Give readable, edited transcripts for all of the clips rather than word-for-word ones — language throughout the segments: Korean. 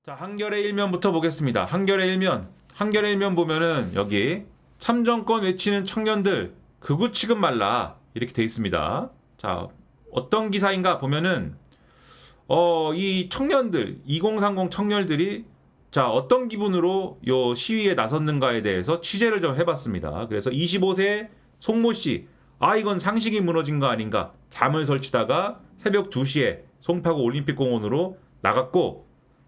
자, 한겨레 일면부터 보겠습니다. 한겨레 일면. 한겨레 일면 보면은 여기 참정권 외치는 청년들 극우 취급 말라 이렇게 돼 있습니다. 자, 어떤 기사인가 보면은 이 청년들 2030 청년들이 자, 어떤 기분으로 요 시위에 나섰는가에 대해서 취재를 좀 해봤습니다. 그래서 25세 송모 씨, 이건 상식이 무너진 거 아닌가? 잠을 설치다가 새벽 2시에 송파구 올림픽공원으로 나갔고,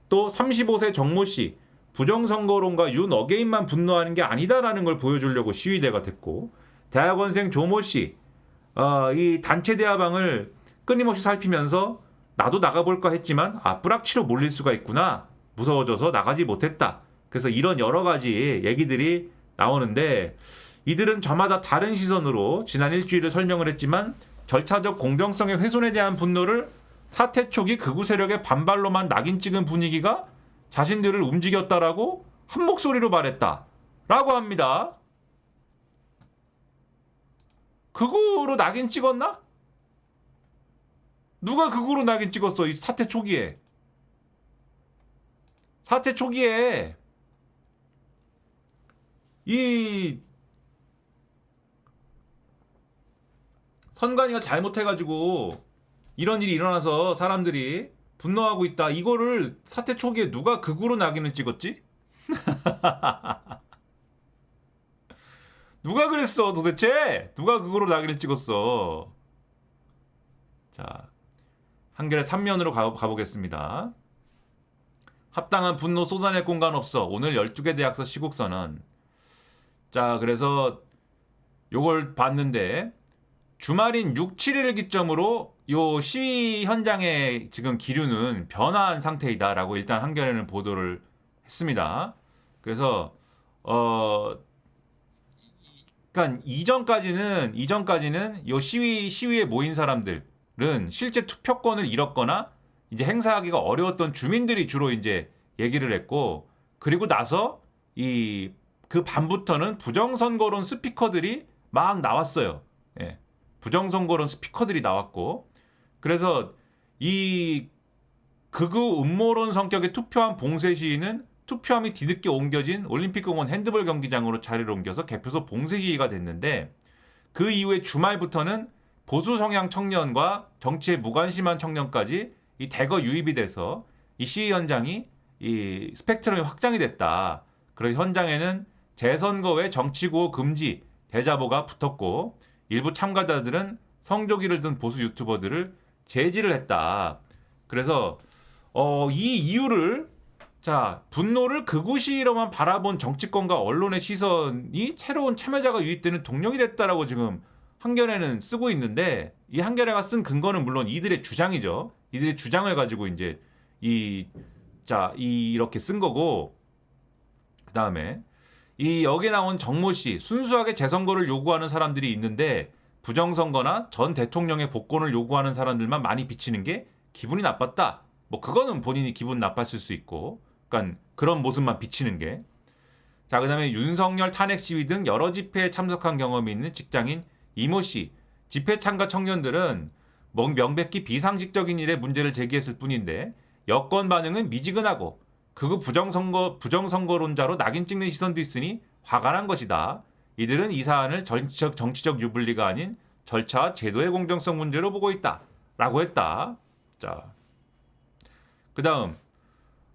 또 35세 정모 씨, 부정선거론과 윤 어게인만 분노하는 게 아니다라는 걸 보여주려고 시위대가 됐고, 대학원생 조모 씨, 이 단체 대화방을 끊임없이 살피면서 나도 나가볼까 했지만 뿌락치로 몰릴 수가 있구나. 무서워져서 나가지 못했다. 그래서 이런 여러 가지 얘기들이 나오는데 이들은 저마다 다른 시선으로 지난 일주일을 설명을 했지만 절차적 공정성의 훼손에 대한 분노를 사태 초기 극우 세력의 반발로만 낙인 찍은 분위기가 자신들을 움직였다라고 한 목소리로 말했다라고 합니다. 극우로 낙인 찍었나? 누가 극우로 낙인 찍었어? 이 사태 초기에. 사태 초기에 이 선관위가 잘못해가지고 이런 일이 일어나서 사람들이 분노하고 있다. 이거를 사태 초기에 누가 극우로 낙인을 찍었지? 누가 그랬어 도대체? 누가 극우로 낙인을 찍었어? 자, 한겨레 3면으로 가보겠습니다. 합당한 분노 쏟아낼 공간 없어. 오늘 12개 대학서 시국선언. 자, 그래서 요걸 봤는데 주말인 6, 7일을 기점으로 요 시위 현장의 지금 기류는 변화한 상태이다라고 일단 한겨레는 보도를 했습니다. 그래서 그러니까 이전까지는 요 시위에 모인 사람들은 실제 투표권을 잃었거나 이제 행사하기가 어려웠던 주민들이 주로 이제 얘기를 했고, 그리고 나서 그 밤부터는 부정선거론 스피커들이 막 나왔어요. 예. 부정선거론 스피커들이 나왔고, 그래서 이 극우 음모론 성격의 투표함 봉쇄 시위는 투표함이 뒤늦게 옮겨진 올림픽공원 핸드볼 경기장으로 자리를 옮겨서 개표소 봉쇄 시위가 됐는데, 그 이후에 주말부터는 보수 성향 청년과 정치에 무관심한 청년까지 이 대거 유입이 돼서 이 시위 현장이 이 스펙트럼이 확장이 됐다. 그래서 현장에는 재선거 외 정치구호 금지 대자보가 붙었고, 일부 참가자들은 성조기를 든 보수 유튜버들을 제지를 했다. 그래서 이 이유를 분노를 극우 시위로만 바라본 정치권과 언론의 시선이 새로운 참여자가 유입되는 동력이 됐다라고 지금 한겨레는 쓰고 있는데, 이 한겨레가 쓴 근거는 물론 이들의 주장이죠. 이들의 주장을 가지고 이제 이렇게 쓴 거고, 그 다음에 여기에 나온 정모 씨, 순수하게 재선거를 요구하는 사람들이 있는데 부정선거나 전 대통령의 복권을 요구하는 사람들만 많이 비치는 게 기분이 나빴다. 뭐 그거는 본인이 기분 나빴을 수 있고, 그러니까 그런 모습만 비치는 게. 자, 그다음에 윤석열 탄핵 시위 등 여러 집회에 참석한 경험이 있는 직장인 이모 씨, 집회 참가 청년들은 명백히 비상식적인 일에 문제를 제기했을 뿐인데 여권 반응은 미지근하고 극우 부정선거론자로 낙인 찍는 시선도 있으니 화가 난 것이다. 이들은 이 사안을 정치적 유불리가 아닌 절차와 제도의 공정성 문제로 보고 있다. 라고 했다. 자, 그 다음.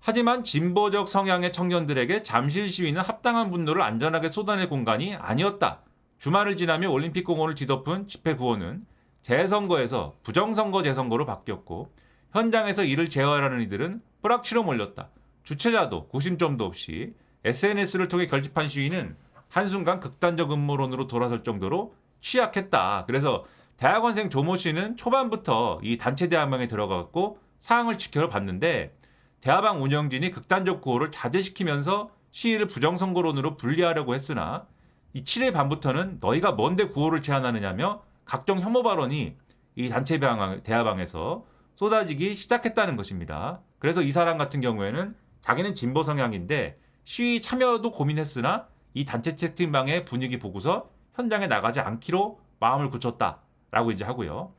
하지만 진보적 성향의 청년들에게 잠실 시위는 합당한 분노를 안전하게 쏟아낼 공간이 아니었다. 주말을 지나며 올림픽공원을 뒤덮은 집회 구호는 재선거에서 부정선거 재선거로 바뀌었고, 현장에서 이를 제어하려는 이들은 뿌락치로 몰렸다. 주최자도 구심점도 없이 SNS를 통해 결집한 시위는 한순간 극단적 음모론으로 돌아설 정도로 취약했다. 그래서 대학원생 조모 씨는 초반부터 이 단체 대화방에 들어갔고 사항을 지켜봤는데, 대화방 운영진이 극단적 구호를 자제시키면서 시위를 부정선거론으로 분리하려고 했으나 이 7일 밤부터는 너희가 뭔데 구호를 제안하느냐며 각종 혐오 발언이 이 단체 대화방에서 쏟아지기 시작했다는 것입니다. 그래서 이 사람 같은 경우에는 자기는 진보 성향인데 시위 참여도 고민했으나 이 단체 채팅방의 분위기 보고서 현장에 나가지 않기로 마음을 굳혔다라고 이제 하고요.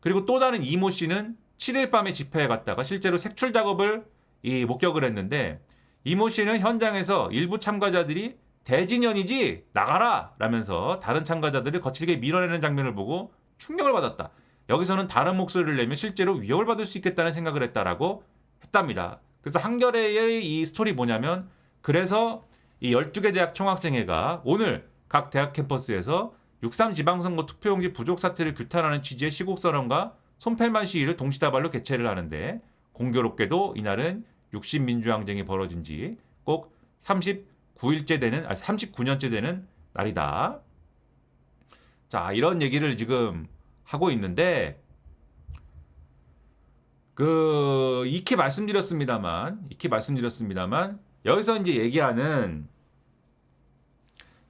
그리고 또 다른 이모 씨는 7일 밤에 집회에 갔다가 실제로 색출 작업을 이 목격을 했는데 이모 씨는 현장에서 일부 참가자들이 대진연이지 나가라 라면서 다른 참가자들을 거칠게 밀어내는 장면을 보고 충격을 받았다. 여기서는 다른 목소리를 내면 실제로 위협을 받을 수 있겠다는 생각을 했다라고 했답니다. 그래서 한겨레의 이 스토리 뭐냐면 그래서 이 12개 대학 총학생회가 오늘 각 대학 캠퍼스에서 6.3 지방선거 투표용지 부족 사태를 규탄하는 취지의 시국선언과 손펠만 시위를 동시다발로 개최를 하는데 공교롭게도 이날은 60 민주항쟁이 벌어진 지 꼭 39년째 되는 날이다. 자, 이런 얘기를 지금 하고 있는데 익히 말씀드렸습니다만 여기서 이제 얘기하는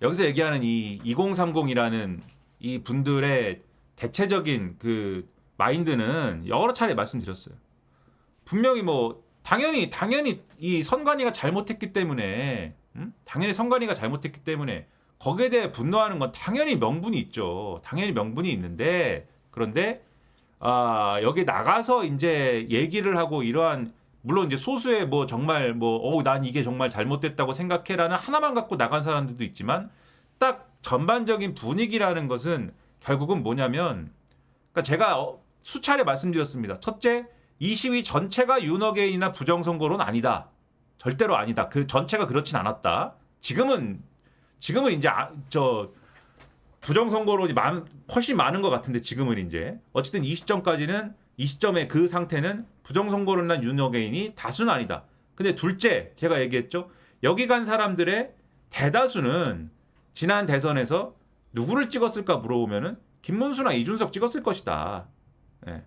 이 2030이라는 이 분들의 대체적인 그 마인드는 여러 차례 말씀드렸어요. 분명히 뭐 당연히 이 선관위가 잘못했기 때문에 당연히 선관위가 잘못했기 때문에 거기에 대해 분노하는 건 당연히 명분이 있죠. 당연히 명분이 있는데 그런데 여기 나가서 이제 얘기를 하고 이러한 물론 이제 소수의 뭐 정말 난 이게 정말 잘못됐다고 생각해라는 하나만 갖고 나간 사람들도 있지만 딱 전반적인 분위기라는 것은 결국은 뭐냐면 그러니까 제가 수차례 말씀드렸습니다. 첫째, 이 시위 전체가 윤어게인이나 부정선거론 아니다. 절대로 아니다. 그 전체가 그렇진 않았다. 지금은 이제 부정선거론이 훨씬 많은 것 같은데 지금은 이제 어쨌든 이 시점의 그 상태는 부정선거론이나 윤어게인이 다수는 아니다. 근데 둘째 제가 얘기했죠. 여기 간 사람들의 대다수는 지난 대선에서 누구를 찍었을까 물어보면은 김문수나 이준석 찍었을 것이다. 네.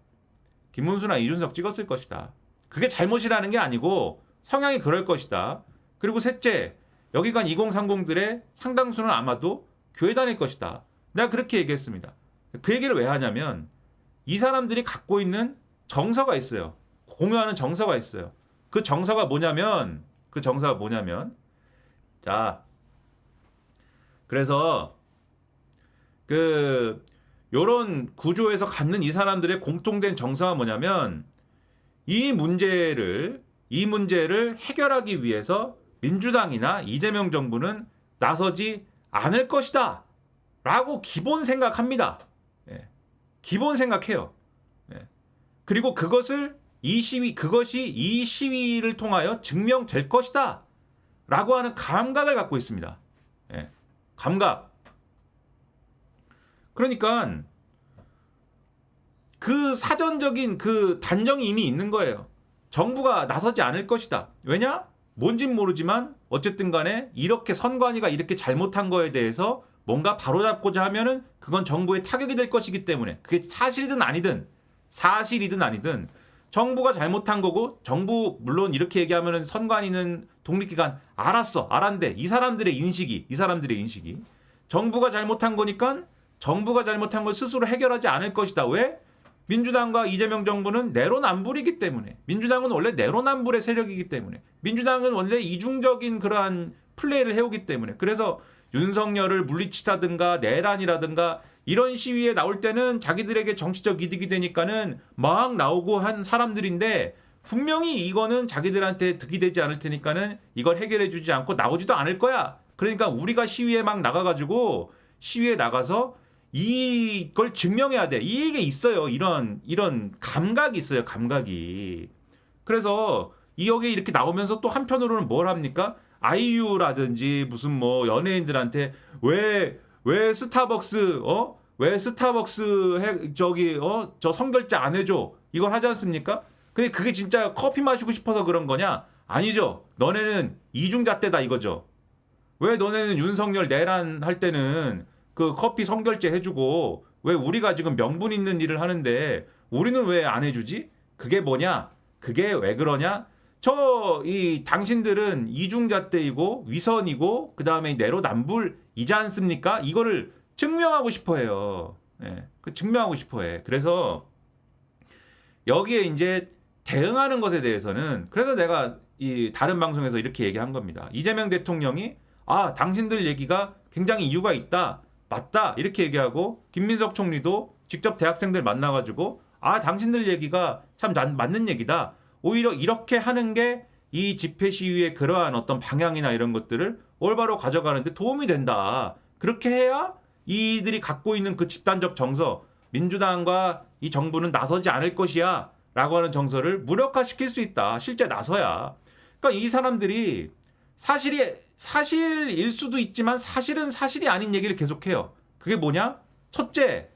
김문수나 이준석 찍었을 것이다. 그게 잘못이라는 게 아니고 성향이 그럴 것이다. 그리고 셋째, 여기 간 2030들의 상당수는 아마도 교회 다닐 것이다. 내가 그렇게 얘기했습니다. 그 얘기를 왜 하냐면 이 사람들이 갖고 있는 정서가 있어요. 공유하는 정서가 있어요. 그 정서가 뭐냐면 자, 그래서 요런 구조에서 갖는 이 사람들의 공통된 정서가 뭐냐면 이 문제를 해결하기 위해서 민주당이나 이재명 정부는 나서지 않을 것이다 라고 기본 생각합니다. 예. 기본 생각해요. 예. 그리고 그것이 이 시위를 통하여 증명될 것이다 라고 하는 감각을 갖고 있습니다. 예. 감각. 그러니까 그 사전적인 그 단정이 이미 있는 거예요. 정부가 나서지 않을 것이다. 왜냐? 뭔진 모르지만 어쨌든 간에 이렇게 선관위가 이렇게 잘못한 거에 대해서 뭔가 바로잡고자 하면은 그건 정부의 타격이 될 것이기 때문에 그게 사실이든 아니든 정부가 잘못한 거고 정부 물론 이렇게 얘기하면은 선관위는 독립기관 알았는데 이 사람들의 인식이 정부가 잘못한 거니까 정부가 잘못한 걸 스스로 해결하지 않을 것이다. 왜? 민주당과 이재명 정부는 내로남불이기 때문에 민주당은 원래 내로남불의 세력이기 때문에 민주당은 원래 이중적인 그러한 플레이를 해오기 때문에 그래서 윤석열을 물리치다든가 내란이라든가 이런 시위에 나올 때는 자기들에게 정치적 이득이 되니까는 막 나오고 한 사람들인데 분명히 이거는 자기들한테 득이 되지 않을 테니까는 이걸 해결해 주지 않고 나오지도 않을 거야. 그러니까 우리가 시위에 나가서 이걸 증명해야 돼. 이게 있어요. 이런 감각이 있어요. 감각이. 그래서 여기 이렇게 나오면서 또 한편으로는 뭘 합니까? 아이유라든지 무슨 뭐 연예인들한테 왜 스타벅스 저 선결제 안 해줘 이걸 하지 않습니까? 근데 그게 진짜 커피 마시고 싶어서 그런 거냐? 아니죠. 너네는 이중잣대다 이거죠. 왜 너네는 윤석열 내란 할 때는 그 커피 선결제 해주고 왜 우리가 지금 명분 있는 일을 하는데 우리는 왜 안 해주지? 그게 뭐냐? 그게 왜 그러냐? 당신들은 이중잣대이고 위선이고 그 다음에 내로남불이지 않습니까? 이거를 증명하고 싶어해요. 네, 증명하고 싶어해. 그래서 여기에 이제 대응하는 것에 대해서는 그래서 내가 이 다른 방송에서 이렇게 얘기한 겁니다. 이재명 대통령이 당신들 얘기가 굉장히 이유가 있다. 맞다. 이렇게 얘기하고 김민석 총리도 직접 대학생들 만나가지고 당신들 얘기가 참 맞는 얘기다. 오히려 이렇게 하는 게 이 집회 시위의 그러한 어떤 방향이나 이런 것들을 올바로 가져가는데 도움이 된다. 그렇게 해야 이들이 갖고 있는 그 집단적 정서, 민주당과 이 정부는 나서지 않을 것이야 라고 하는 정서를 무력화시킬 수 있다. 실제 나서야. 그러니까 이 사람들이 사실일 수도 있지만 사실은 사실이 아닌 얘기를 계속해요. 그게 뭐냐? 첫째,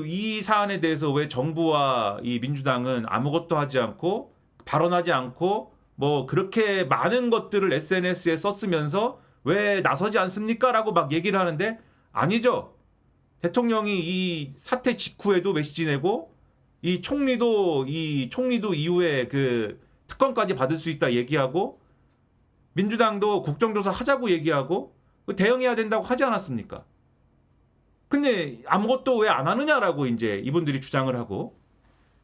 이 사안에 대해서 왜 정부와 이 민주당은 아무것도 하지 않고 발언하지 않고 뭐 그렇게 많은 것들을 SNS에 썼으면서 왜 나서지 않습니까? 라고 막 얘기를 하는데 아니죠. 대통령이 이 사태 직후에도 메시지 내고 이 총리도 이후에 그 특검까지 받을 수 있다 얘기하고 민주당도 국정조사 하자고 얘기하고 대응해야 된다고 하지 않았습니까? 근데 아무것도 왜 안 하느냐라고 이제 이분들이 주장을 하고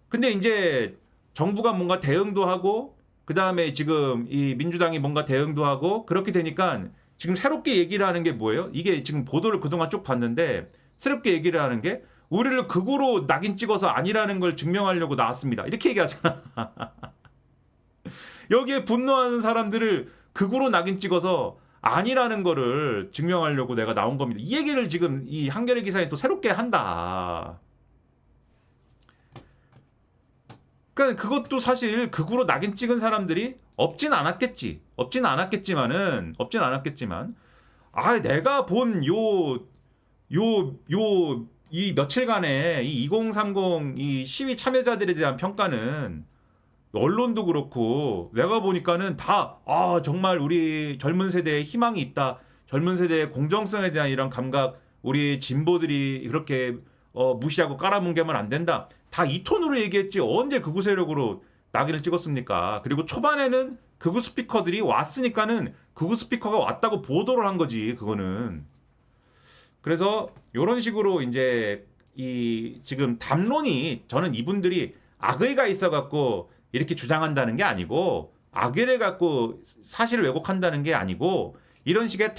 근데 이제 정부가 뭔가 대응도 하고 그다음에 지금 이 민주당이 뭔가 대응도 하고 그렇게 되니까 지금 새롭게 얘기를 하는 게 뭐예요? 이게 지금 보도를 그동안 쭉 봤는데 새롭게 얘기를 하는 게 우리를 극우로 낙인 찍어서 아니라는 걸 증명하려고 나왔습니다. 이렇게 얘기하잖아. 여기에 분노하는 사람들을 극우로 낙인 찍어서 아니라는 거를 증명하려고 내가 나온 겁니다. 이 얘기를 지금 이 한겨레 기사에 또 새롭게 한다. 그러니까 그것도 사실 극우로 낙인 찍은 사람들이 없진 않았겠지만 내가 본 이 며칠간의 이 2030 이 시위 참여자들에 대한 평가는 언론도 그렇고 내가 보니까는 다 정말 우리 젊은 세대에 희망이 있다. 젊은 세대의 공정성에 대한 이런 감각 우리 진보들이 그렇게 무시하고 깔아뭉개면 안 된다. 다 이 톤으로 얘기했지 언제 극우 세력으로 낙인을 찍었습니까? 그리고 초반에는 극우 스피커들이 왔으니까는 극우 스피커가 왔다고 보도를 한 거지 그거는. 그래서 이런 식으로 이제 이 지금 담론이 저는 이분들이 악의가 있어갖고 이렇게 주장한다는 게 아니고 악의를 갖고 사실을 왜곡한다는 게 아니고 이런 식의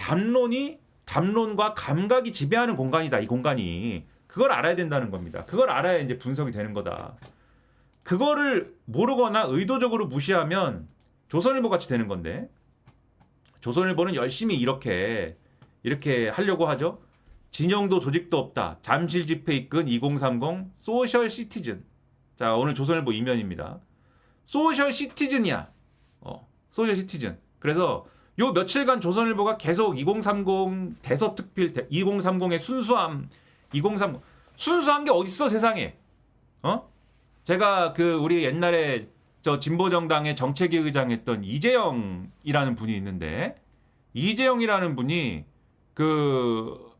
담론과 감각이 지배하는 공간이다. 이 공간이. 그걸 알아야 된다는 겁니다. 그걸 알아야 이제 분석이 되는 거다. 그거를 모르거나 의도적으로 무시하면 조선일보 같이 되는 건데 조선일보는 열심히 이렇게 하려고 하죠. 진영도 조직도 없다. 잠실 집회 이끈 2030 소셜 시티즌. 자, 오늘 조선일보 이면입니다. 소셜 시티즌이야. 소셜 시티즌. 그래서 요 며칠간 조선일보가 계속 2030 대서특필 2030의 순수함 2030 순수한 게 어딨어 세상에. 제가 그 우리 옛날에 저 진보정당의 정책위 의장 했던 이재영이라는 분이 있는데 이재영이라는 분이 그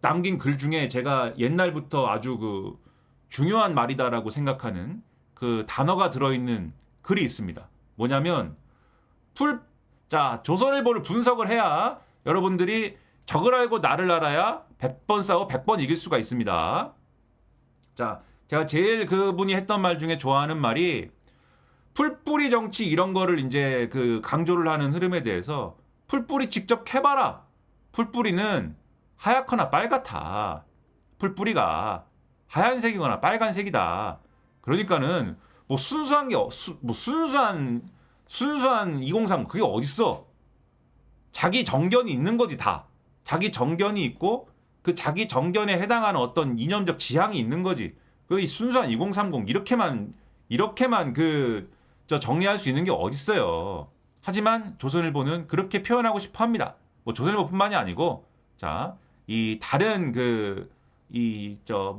남긴 글 중에 제가 옛날부터 아주 그 중요한 말이다라고 생각하는 그 단어가 들어있는 글이 있습니다. 뭐냐면 조선일보를 분석을 해야 여러분들이 적을 알고 나를 알아야 100번 싸워 100번 이길 수가 있습니다. 자, 제가 제일 그분이 했던 말 중에 좋아하는 말이 풀뿌리 정치 이런 거를 이제 그 강조를 하는 흐름에 대해서 풀뿌리 직접 캐봐라. 풀뿌리는 하얗거나 빨갛다. 풀뿌리가 하얀색이거나 빨간색이다. 그러니까는 뭐 순수한 게 순수한 2030 그게 어딨어? 자기 정견이 있는 거지 다. 자기 정견이 있고 그 자기 정견에 해당하는 어떤 이념적 지향이 있는 거지. 그 순수한 2030 이렇게만 정리할 수 있는 게 어딨어요. 하지만 조선일보는 그렇게 표현하고 싶어 합니다. 뭐 조선일보뿐만이 아니고 이 다른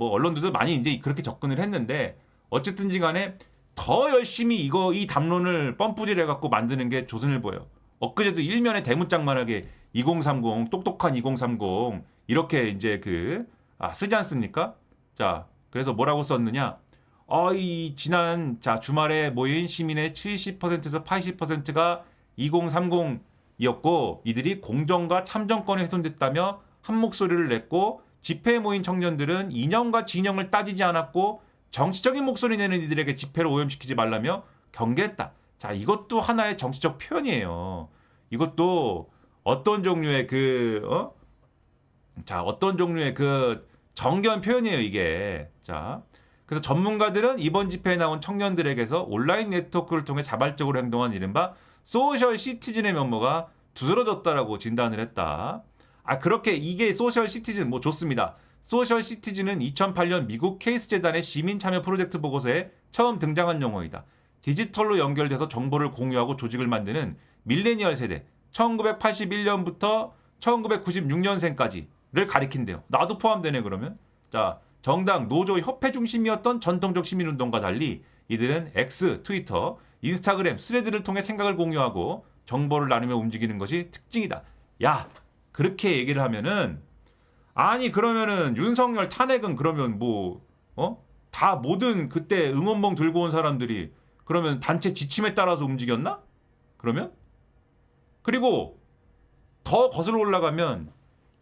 언론들도 많이 이제 그렇게 접근을 했는데 어쨌든지 간에 더 열심히 이 담론을 펌프질 해갖고 만드는 게 조선일보예요. 엊그제도 일면에 대문짝만하게 2030 똑똑한 2030 이렇게 이제 쓰지 않습니까? 자, 그래서 뭐라고 썼느냐? 이 지난 주말에 모인 시민의 70%에서 80%가 2030이었고 이들이 공정과 참정권이 훼손됐다며 한 목소리를 냈고 집회에 모인 청년들은 이념과 진영을 따지지 않았고 정치적인 목소리 내는 이들에게 집회를 오염시키지 말라며 경계했다. 자, 이것도 하나의 정치적 표현이에요. 이것도 어떤 종류의 어떤 종류의 정견 표현이에요, 이게. 자, 그래서 전문가들은 이번 집회에 나온 청년들에게서 온라인 네트워크를 통해 자발적으로 행동한 이른바 소셜 시티즌의 면모가 두드러졌다라고 진단을 했다. 그렇게 이게 소셜 시티즌 뭐 좋습니다. 소셜 시티즌은 2008년 미국 케이스 재단의 시민 참여 프로젝트 보고서에 처음 등장한 용어이다. 디지털로 연결돼서 정보를 공유하고 조직을 만드는 밀레니얼 세대 1981년부터 1996년생까지를 가리킨대요. 나도 포함되네 그러면. 자, 정당, 노조, 협회 중심이었던 전통적 시민운동과 달리 이들은 X, 트위터, 인스타그램, 스레드를 통해 생각을 공유하고 정보를 나누며 움직이는 것이 특징이다. 야, 그렇게 얘기를 하면은 아니 그러면은 윤석열 탄핵은 그러면 뭐 다 모든 그때 응원봉 들고 온 사람들이 그러면 단체 지침에 따라서 움직였나? 그러면 그리고 더 거슬러 올라가면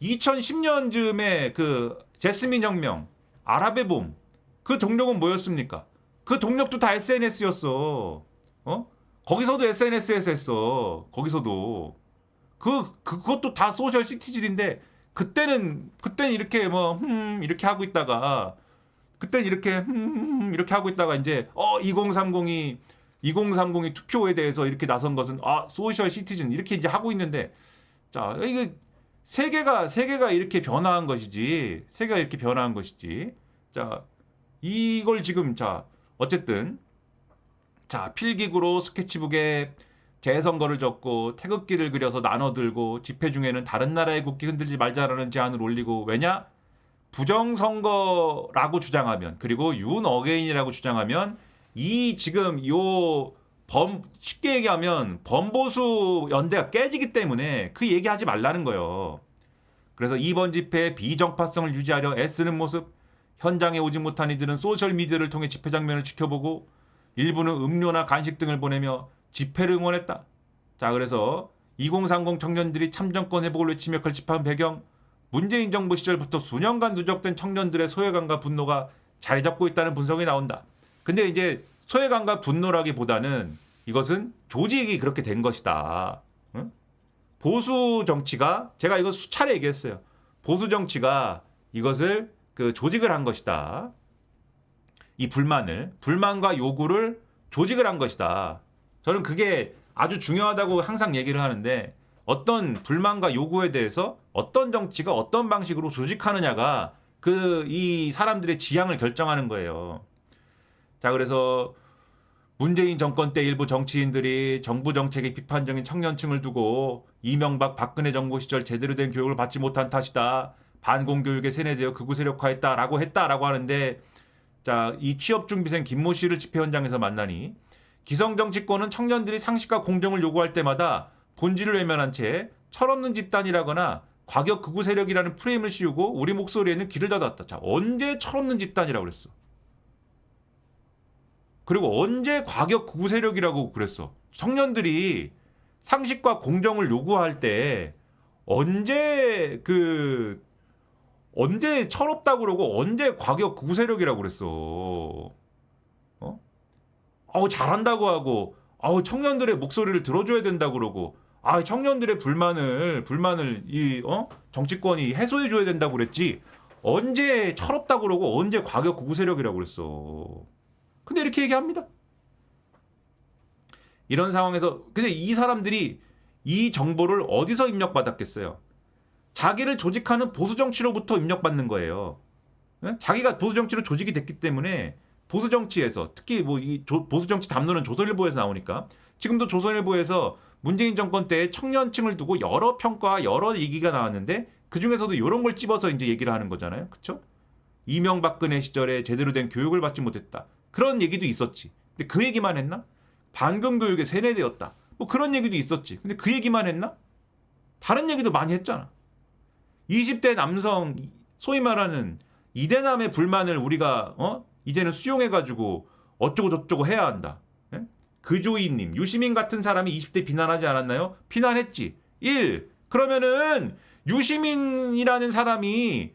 2010년쯤에 그 제스민 혁명, 아랍의 봄, 그 동력은 뭐였습니까? 그 동력도 다 SNS였어. 거기서도 SNS에서 했어. 거기서도 그것도 다 소셜 시티즌인데 그때는 이렇게 뭐 이렇게 하고 있다가 그때는 이렇게 이렇게 하고 있다가 이제 2030이 투표에 대해서 이렇게 나선 것은 소셜 시티즌 이렇게 이제 하고 있는데 자, 이거 세계가 이렇게 변화한 것이지. 세계가 이렇게 변화한 것이지. 자, 이걸 지금 자, 어쨌든 자, 필기구로 스케치북에 재선거를 적고 태극기를 그려서 나눠 들고 집회 중에는 다른 나라의 국기 흔들지 말자라는 제안을 올리고 왜냐? 부정선거라고 주장하면 그리고 윤어게인이라고 주장하면 이 지금 쉽게 얘기하면 범보수 연대가 깨지기 때문에 그 얘기하지 말라는 거예요. 그래서 이번 집회의 비정파성을 유지하려 애쓰는 모습, 현장에 오지 못한 이들은 소셜미디어를 통해 집회 장면을 지켜보고 일부는 음료나 간식 등을 보내며 집회를 응원했다. 자, 그래서 2030 청년들이 참정권 회복을 외치며 결집한 배경, 문재인 정부 시절부터 수년간 누적된 청년들의 소외감과 분노가 자리 잡고 있다는 분석이 나온다. 근데 이제 소외감과 분노라기보다는 이것은 조직이 그렇게 된 것이다. 응? 보수 정치가 제가 이거 수차례 얘기했어요. 보수 정치가 이것을 그 조직을 한 것이다. 이 불만과 요구를 조직을 한 것이다. 저는 그게 아주 중요하다고 항상 얘기를 하는데 어떤 불만과 요구에 대해서 어떤 정치가 어떤 방식으로 조직하느냐가 이 사람들의 지향을 결정하는 거예요. 자, 그래서 문재인 정권 때 일부 정치인들이 정부 정책에 비판적인 청년층을 두고 이명박 박근혜 정부 시절 제대로 된 교육을 받지 못한 탓이다. 반공교육에 세뇌되어 극우 세력화했다라고 하는데 자, 이 취업준비생 김모 씨를 집회 현장에서 만나니 기성정치권은 청년들이 상식과 공정을 요구할 때마다 본질을 외면한 채 철없는 집단이라거나 과격 극우 세력이라는 프레임을 씌우고 우리 목소리에는 귀를 닫았다. 자, 언제 철없는 집단이라고 그랬어? 그리고 언제 과격 극우 세력이라고 그랬어? 청년들이 상식과 공정을 요구할 때 언제 철없다고 그러고 언제 과격 극우 세력이라고 그랬어? 잘한다고 하고 청년들의 목소리를 들어줘야 된다고 그러고 청년들의 불만을 정치권이 해소해 줘야 된다고 그랬지. 언제 철없다고 그러고 언제 과격 극우 세력이라고 그랬어. 근데 이렇게 얘기합니다. 이런 상황에서 근데 이 사람들이 이 정보를 어디서 입력받았겠어요? 자기를 조직하는 보수 정치로부터 입력받는 거예요. 자기가 보수 정치로 조직이 됐기 때문에 보수 정치에서 특히 보수 정치 담론은 조선일보에서 나오니까 지금도 조선일보에서 문재인 정권 때 청년층을 두고 여러 평가, 여러 얘기가 나왔는데 그 중에서도 이런 걸 찝어서 이제 얘기를 하는 거잖아요, 그렇죠? 이명박근혜 시절에 제대로 된 교육을 받지 못했다. 그런 얘기도 있었지. 근데 그 얘기만 했나? 반공 교육에 세뇌되었다. 뭐 그런 얘기도 있었지. 근데 그 얘기만 했나? 다른 얘기도 많이 했잖아. 20대 남성 소위 말하는 이대남의 불만을 우리가 이제는 수용해가지고 어쩌고 저쩌고 해야 한다. 예? 그조이님, 유시민 같은 사람이 20대 비난하지 않았나요? 비난했지. 1. 그러면은 유시민이라는 사람이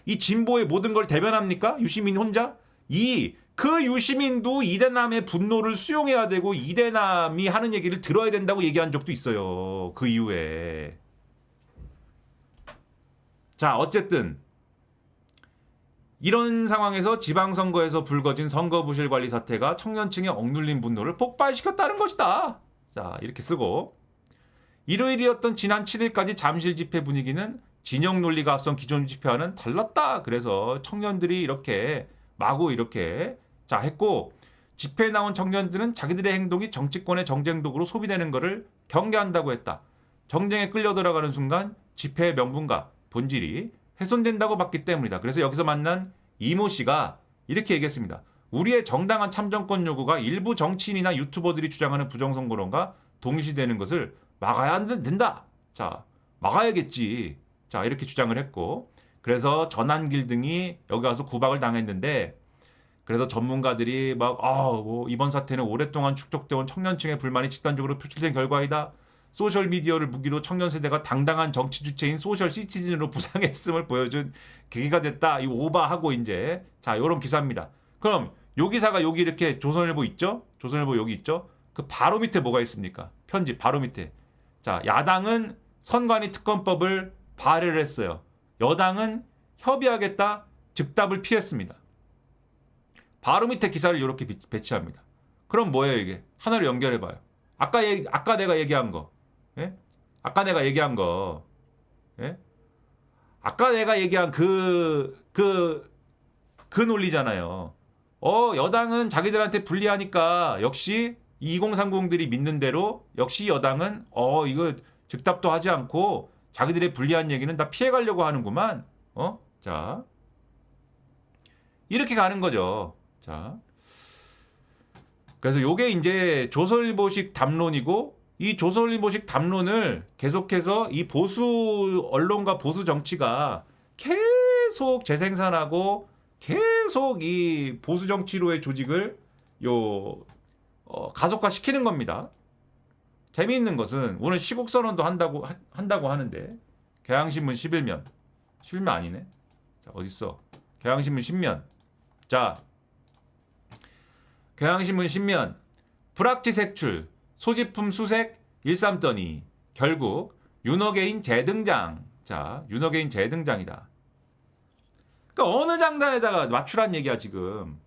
이 진보의 모든 걸 대변합니까? 유시민 혼자? 2. 그 유시민도 이대남의 분노를 수용해야 되고 이대남이 하는 얘기를 들어야 된다고 얘기한 적도 있어요. 그 이후에. 자, 어쨌든 이런 상황에서 지방선거에서 불거진 선거부실 관리 사태가 청년층의 억눌린 분노를 폭발시켰다는 것이다. 자, 이렇게 쓰고 일요일이었던 지난 7일까지 잠실 집회 분위기는 진영 논리가 앞선 기존 집회와는 달랐다. 그래서 청년들이 이렇게 마구 이렇게 자 했고 집회에 나온 청년들은 자기들의 행동이 정치권의 정쟁 도구로 소비되는 것을 경계한다고 했다. 정쟁에 끌려 들어가는 순간 집회의 명분과 본질이 훼손된다고 봤기 때문이다. 그래서 여기서 만난 이모 씨가 이렇게 얘기했습니다. 우리의 정당한 참정권 요구가 일부 정치인이나 유튜버들이 주장하는 부정선거론과 동시되는 것을 막아야 안 된다. 자, 막아야겠지. 자, 이렇게 주장을 했고 그래서 전한길 등이 여기 와서 구박을 당했는데 그래서 전문가들이 뭐 이번 사태는 오랫동안 축적되어온 청년층의 불만이 집단적으로 표출된 결과이다. 소셜 미디어를 무기로 청년 세대가 당당한 정치 주체인 소셜 시티즌으로 부상했음을 보여준 계기가 됐다. 이 오바하고 이제 자 이런 기사입니다. 그럼 요 기사가 여기 이렇게 조선일보 있죠? 조선일보 여기 있죠? 그 바로 밑에 뭐가 있습니까? 편집 바로 밑에. 자 야당은 선관위 특검법을 발의를 했어요. 여당은 협의하겠다 즉답을 피했습니다. 바로 밑에 기사를 이렇게 배치합니다. 그럼 뭐예요 이게? 하나로 연결해봐요. 아까 내가 얘기한 거. 예? 아까 내가 얘기한 거. 예? 아까 내가 얘기한 그 논리잖아요. 여당은 자기들한테 불리하니까 역시 2030들이 믿는 대로 역시 여당은 이거 즉답도 하지 않고 자기들의 불리한 얘기는 다 피해가려고 하는구만. 자. 이렇게 가는 거죠. 자. 그래서 요게 이제 조선일보식 담론이고 이 조선일보식 담론을 계속해서 이 보수 언론과 보수 정치가 계속 재생산하고 계속 이 보수 정치로의 조직을 가속화시키는 겁니다. 재미있는 것은 오늘 시국 선언도 한다고 하는데 경향신문 11면 아니네. 자, 어딨어? 경향신문 10면. 자. 경향신문 10면 불확지 색출 소지품 수색 일삼더니 결국 윤어게인 재등장. 자, 윤어게인 재등장이다. 그러니까 어느 장단에다가 맞추란 얘기야 지금.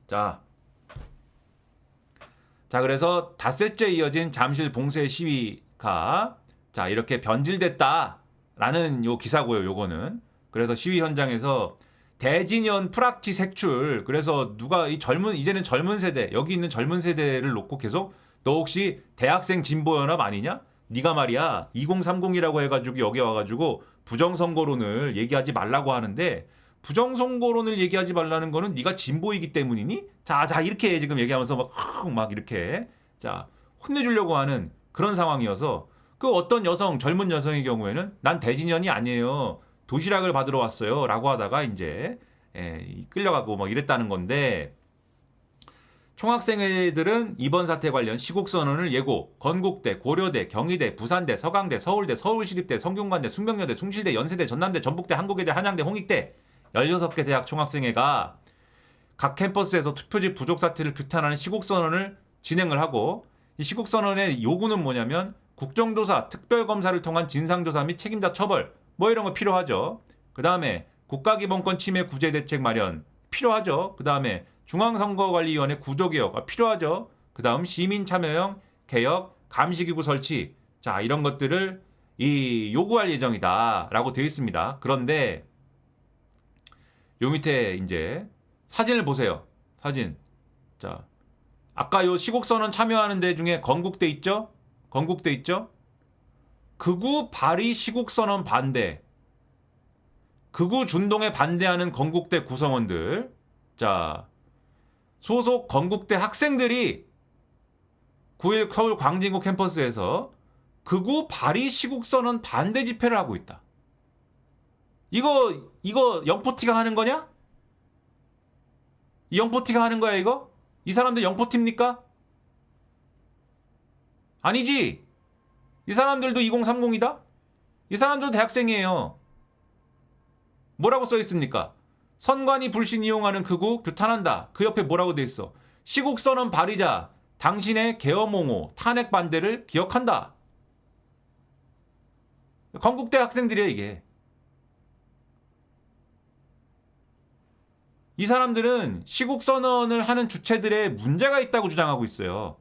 자, 그래서 닷새째 이어진 잠실 봉쇄 시위가 자 이렇게 변질됐다라는 요 기사고요. 요거는 그래서 시위 현장에서 대진연 프락치 색출. 그래서 누가 이제는 젊은 세대 여기 있는 젊은 세대를 놓고 계속 너 혹시 대학생 진보연합 아니냐? 네가 말이야 2030이라고 해가지고 여기 와가지고 부정선거론을 얘기하지 말라고 하는데 부정선거론을 얘기하지 말라는 거는 네가 진보이기 때문이니? 자 이렇게 지금 얘기하면서 막 이렇게 자 혼내주려고 하는 그런 상황이어서 그 어떤 젊은 여성의 경우에는 난 대진연이 아니에요. 도시락을 받으러 왔어요. 라고 하다가 이제 끌려가고 뭐 이랬다는 건데 총학생회들은 이번 사태 관련 시국선언을 예고 건국대, 고려대, 경희대, 부산대, 서강대, 서울대, 서울시립대, 성균관대, 숙명여대, 숭실대, 연세대, 전남대, 전북대, 한국외대, 한양대, 홍익대 16개 대학 총학생회가 각 캠퍼스에서 투표지 부족 사태를 규탄하는 시국선언을 진행을 하고 이 시국선언의 요구는 뭐냐면 국정조사, 특별검사를 통한 진상조사 및 책임자 처벌 뭐 이런 거 필요하죠. 그 다음에 국가기본권 침해 구제 대책 마련 필요하죠. 그 다음에 중앙선거관리위원회 구조개혁 필요하죠. 그 다음 시민참여형 개혁 감시기구 설치 자 이런 것들을 요구할 예정이다라고 되어 있습니다. 그런데 요 밑에 이제 사진을 보세요. 사진. 자 아까 요 시국선언 참여하는 데 중에 건국대 있죠? 극우 발의 시국선언 반대. 극우 준동에 반대하는 건국대 구성원들. 자, 소속 건국대 학생들이 9일 서울 광진구 캠퍼스에서 극우 발의 시국선언 반대 집회를 하고 있다. 이거 영포티가 하는 거냐? 이 영포티가 하는 거야 이거? 이 사람들 영포티입니까? 아니지. 이 사람들도 2030이다? 이 사람들도 대학생이에요. 뭐라고 써 있습니까? 선관위 불신 이용하는 극우 규탄한다. 그 옆에 뭐라고 돼 있어? 시국선언 발의자 당신의 계엄 옹호 탄핵 반대를 기억한다. 건국대 학생들이야 이게. 이 사람들은 시국 선언을 하는 주체들의 문제가 있다고 주장하고 있어요.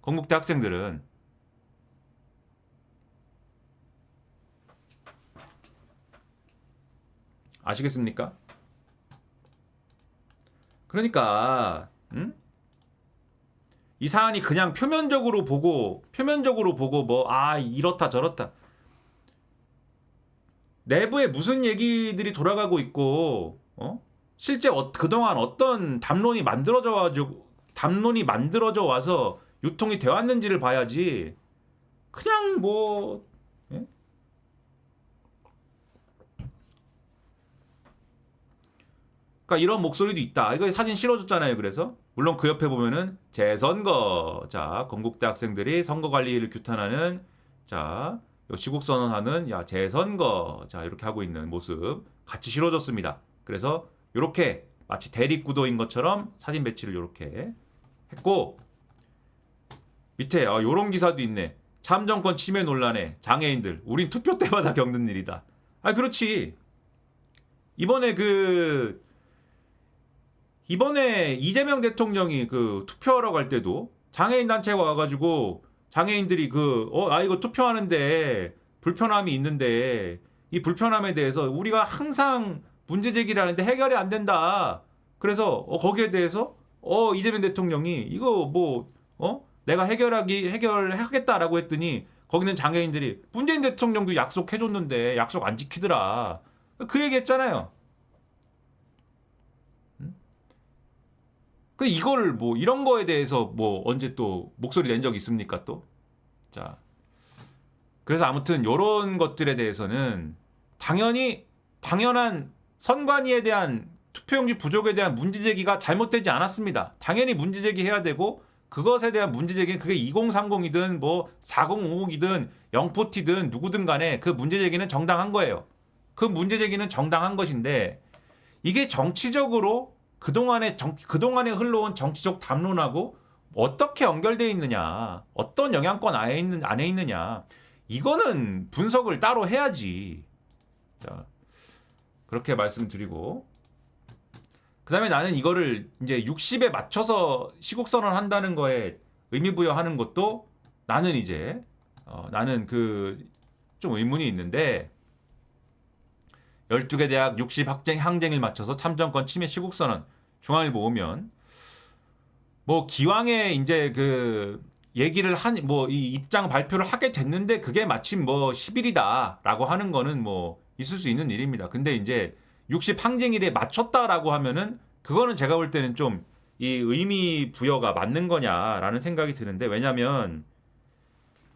건국대 학생들은. 아시겠습니까? 그러니까 이 사안이 그냥 표면적으로 보고 뭐 이렇다 저렇다, 내부에 무슨 얘기들이 돌아가고 있고 실제 그동안 어떤 담론이 만들어져 와서 유통이 되어 왔는지를 봐야지 그냥 뭐 예? 그러니까 이런 목소리도 있다. 이거 사진 실어줬잖아요. 그래서 물론 그 옆에 보면은 재선거, 자 건국대 학생들이 선거 관리를 규탄하는, 자 시국 선언하는, 야 재선거, 자 이렇게 하고 있는 모습 같이 실어줬습니다. 그래서 이렇게 마치 대립구도인 것처럼 사진 배치를 이렇게 했고, 밑에 요런 기사도 있네. 참정권 침해 논란에 장애인들 우린 투표 때마다 겪는 일이다. 그렇지. 이번에 이재명 대통령이 그 투표하러 갈 때도 장애인 단체가 와가지고 장애인들이 이거 투표하는데 불편함이 있는데 이 불편함에 대해서 우리가 항상 문제 제기를 하는데 해결이 안 된다. 그래서 거기에 대해서 이재명 대통령이 이거 내가 해결하겠다라고 했더니 거기는 장애인들이 문재인 대통령도 약속해줬는데 약속 안 지키더라. 그 얘기했잖아요. 그 이걸 이런 거에 대해서 언제 또 목소리 낸 적 있습니까 또? 자, 그래서 아무튼 요런 것들에 대해서는 당연한 선관위에 대한 투표용지 부족에 대한 문제제기가 잘못되지 않았습니다. 당연히 문제제기해야 되고, 그것에 대한 문제제기는 그게 2030이든 4050이든 영포티든 누구든 간에 그 문제제기는 정당한 거예요. 그 문제제기는 정당한 것인데, 이게 정치적으로 그동안에 흘러온 정치적 담론하고 어떻게 연결되어 있느냐, 어떤 영향권 안에 있느냐, 이거는 분석을 따로 해야지. 자, 그렇게 말씀드리고, 그 다음에 나는 이거를 이제 60에 맞춰서 시국선언 한다는 거에 의미부여하는 것도 나는 이제 나는 좀 의문이 있는데, 12개 대학 60 항쟁일 맞춰서 참정권 침해 시국선언, 중앙일보 오면 기왕에 이제 얘기를 이 입장 발표를 하게 됐는데 그게 마침 10일이다라고 하는 거는 있을 수 있는 일입니다. 근데 이제 60 항쟁일에 맞췄다라고 하면은 그거는 제가 볼 때는 좀 이 의미 부여가 맞는 거냐라는 생각이 드는데, 왜냐면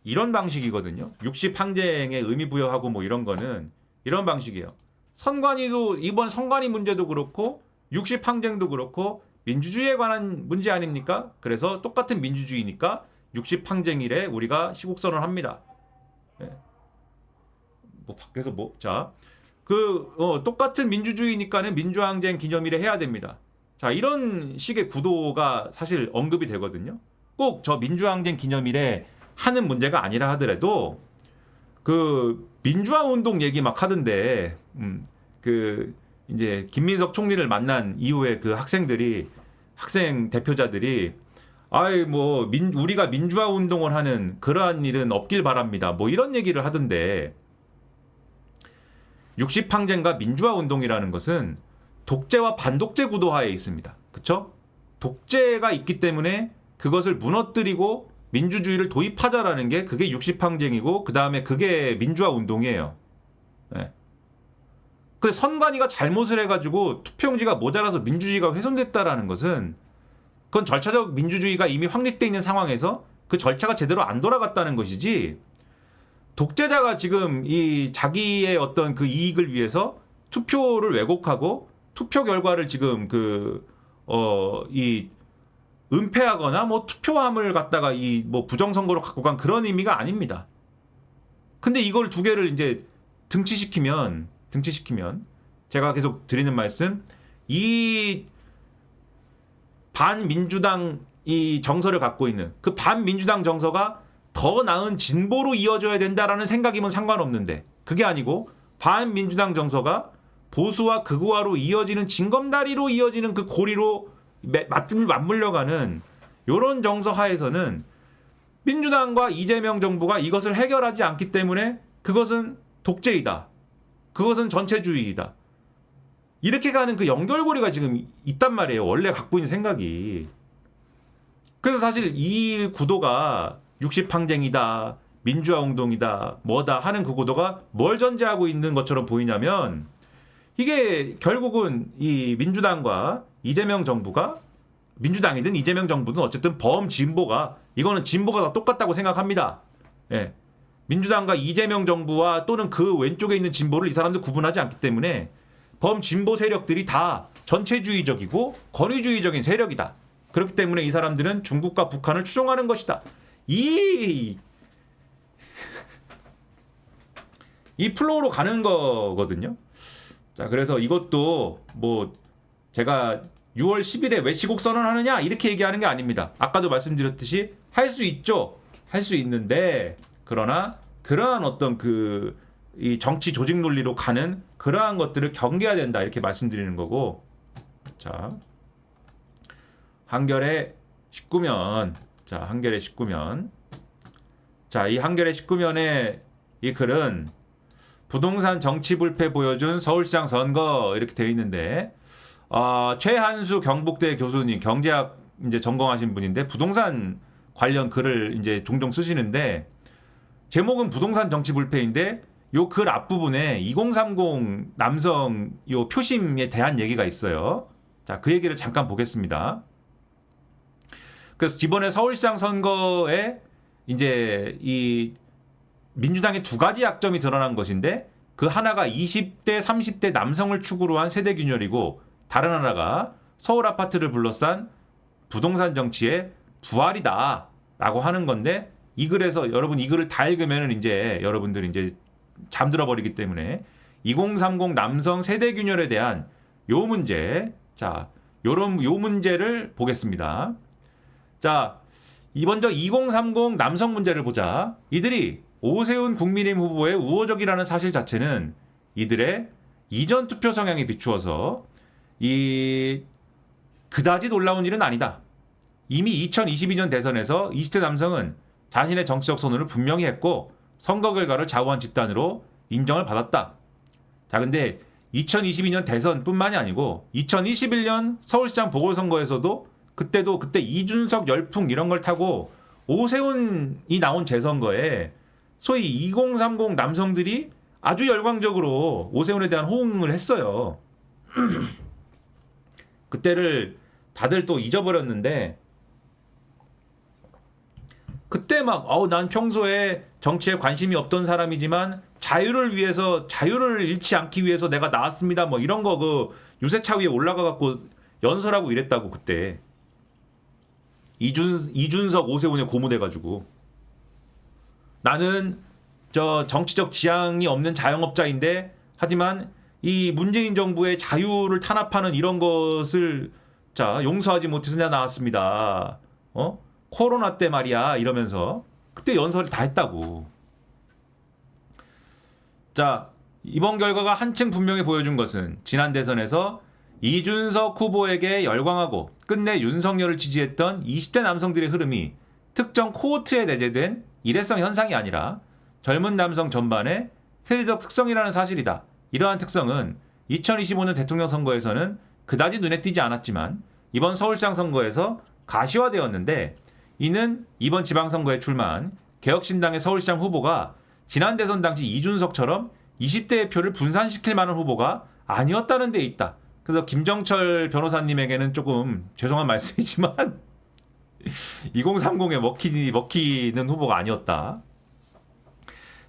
이런 방식이거든요. 60 항쟁에 의미 부여하고 이런 거는 이런 방식이에요. 선관위도 이번 선관위 문제도 그렇고 60 항쟁도 그렇고 민주주의에 관한 문제 아닙니까? 그래서 똑같은 민주주의니까 60 항쟁일에 우리가 시국선언을 합니다. 네. 밖에서 똑같은 민주주의니까는 민주항쟁 기념일에 해야 됩니다. 자, 이런 식의 구도가 사실 언급이 되거든요. 꼭 저 민주항쟁 기념일에 하는 문제가 아니라 하더라도 민주화 운동 얘기 막 하던데, 이제 김민석 총리를 만난 이후에 학생 대표자들이 우리가 민주화 운동을 하는 그러한 일은 없길 바랍니다. 이런 얘기를 하던데, 60 항쟁과 민주화 운동이라는 것은 독재와 반독재 구도하에 있습니다. 그렇죠? 독재가 있기 때문에 그것을 무너뜨리고 민주주의를 도입하자라는 게 그게 60 항쟁이고, 그 다음에 그게 민주화 운동이에요. 네. 그래서 선관위가 잘못을 해가지고 투표용지가 모자라서 민주주의가 훼손됐다라는 것은 그건 절차적 민주주의가 이미 확립되어 있는 상황에서 그 절차가 제대로 안 돌아갔다는 것이지, 독재자가 지금 이 자기의 어떤 이익을 위해서 투표를 왜곡하고 투표 결과를 지금 은폐하거나 투표함을 갖다가 부정선거로 갖고 간 그런 의미가 아닙니다. 근데 이걸 두 개를 이제 등치시키면 제가 계속 드리는 말씀, 이 반민주당 이 정서를 갖고 있는 그 반민주당 정서가 더 나은 진보로 이어져야 된다라는 생각이면 상관없는데, 그게 아니고 반민주당 정서가 보수와 극우화로 이어지는 징검다리로 이어지는 그 고리로 맞물려가는 이런 정서 하에서는 민주당과 이재명 정부가 이것을 해결하지 않기 때문에 그것은 독재이다. 그것은 전체주의이다. 이렇게 가는 그 연결고리가 지금 있단 말이에요. 원래 갖고 있는 생각이. 그래서 사실 이 구도가 60항쟁이다, 민주화운동이다, 뭐다 하는 그 구도가 뭘 전제하고 있는 것처럼 보이냐면 이게 결국은 이 민주당과 이재명 정부가 민주당이든 이재명 정부든 어쨌든 범진보가 이거는 진보가 다 똑같다고 생각합니다. 예. 민주당과 이재명 정부와 또는 그 왼쪽에 있는 진보를 이 사람들 구분하지 않기 때문에 범진보 세력들이 다 전체주의적이고 권위주의적인 세력이다. 그렇기 때문에 이 사람들은 중국과 북한을 추종하는 것이다. 이 플로우로 가는 거거든요. 자, 그래서 이것도 뭐 제가 6월 10일에 왜 시국 선언하느냐 이렇게 얘기하는 게 아닙니다. 아까도 말씀드렸듯이 할 수 있죠. 할 수 있는데 그러나 그러한 어떤 이 정치 조직 논리로 가는 그러한 것들을 경계해야 된다 이렇게 말씀드리는 거고. 자, 한겨레 19면 한겨레 19면 이 한겨레 19면의 이 글은 부동산 정치 불패 보여준 서울시장 선거 이렇게 되어 있는데 최한수 경북대 교수님 경제학 이제 전공하신 분인데 부동산 관련 글을 이제 종종 쓰시는데 제목은 부동산 정치 불패인데 요 글 앞부분에 2030 남성 요 표심에 대한 얘기가 있어요. 자, 그 얘기를 잠깐 보겠습니다. 그래서 이번에 서울시장 선거에 이제 이 민주당의 두 가지 약점이 드러난 것인데 그 하나가 20대, 30대 남성을 축으로 한 세대 균열이고 다른 하나가 서울 아파트를 둘러싼 부동산 정치의 부활이다라고 하는 건데 이 글에서 여러분 이 글을 다 읽으면은 이제 여러분들이 이제 잠들어 버리기 때문에 2030 남성 세대 균열에 대한 요 문제 요 문제를 보겠습니다. 자, 먼저 2030 남성 문제를 보자. 이들이 오세훈 국민의힘 후보의 우호적이라는 사실 자체는 이들의 이전 투표 성향에 비추어서 그다지 놀라운 일은 아니다. 이미 2022년 대선에서 20대 남성은 자신의 정치적 선호를 분명히 했고 선거 결과를 좌우한 집단으로 인정을 받았다. 자, 근데 2022년 대선뿐만이 아니고 2021년 서울시장 보궐선거에서도 그때 이준석 열풍 이런 걸 타고 오세훈이 나온 재선거에 소위 2030 남성들이 아주 열광적으로 오세훈에 대한 호응을 했어요. 그때를 다들 또 잊어버렸는데 그때 난 평소에 정치에 관심이 없던 사람이지만 자유를 위해서 자유를 잃지 않기 위해서 내가 나왔습니다. 뭐 이런 거 그 유세차 위에 올라가 갖고 연설하고 이랬다고 그때 이준석 오세훈에 고무돼 가지고 나는 저 정치적 지향이 없는 자영업자인데 하지만 이 문재인 정부의 자유를 탄압하는 이런 것을 용서하지 못해서 내가 나왔습니다. 코로나 때 말이야 이러면서 그때 연설을 다 했다고. 자, 이번 결과가 한층 분명히 보여준 것은 지난 대선에서 이준석 후보에게 열광하고 끝내 윤석열을 지지했던 20대 남성들의 흐름이 특정 코호트에 내재된 일회성 현상이 아니라 젊은 남성 전반의 세대적 특성이라는 사실이다. 이러한 특성은 2025년 대통령 선거에서는 그다지 눈에 띄지 않았지만 이번 서울시장 선거에서 가시화되었는데 이는 이번 지방선거에 출마한 개혁신당의 서울시장 후보가 지난 대선 당시 이준석처럼 20대의 표를 분산시킬 만한 후보가 아니었다는 데 있다. 그래서 김정철 변호사님에게는 조금 죄송한 말씀이지만 2030에 먹히는 후보가 아니었다.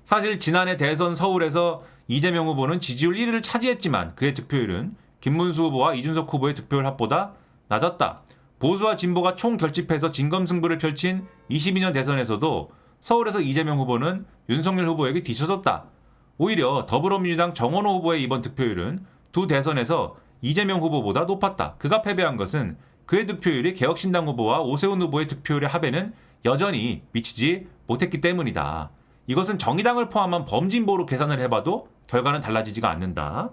사실 지난해 대선 서울에서 이재명 후보는 지지율 1위를 차지했지만 그의 득표율은 김문수 후보와 이준석 후보의 득표율 합보다 낮았다. 보수와 진보가 총결집해서 진검승부를 펼친 22년 대선에서도 서울에서 이재명 후보는 윤석열 후보에게 뒤쳐졌다. 오히려 더불어민주당 정원호 후보의 이번 득표율은 두 대선에서 이재명 후보보다 높았다. 그가 패배한 것은 그의 득표율이 개혁신당 후보와 오세훈 후보의 득표율의 합에는 여전히 미치지 못했기 때문이다. 이것은 정의당을 포함한 범진보로 계산을 해봐도 결과는 달라지지가 않는다.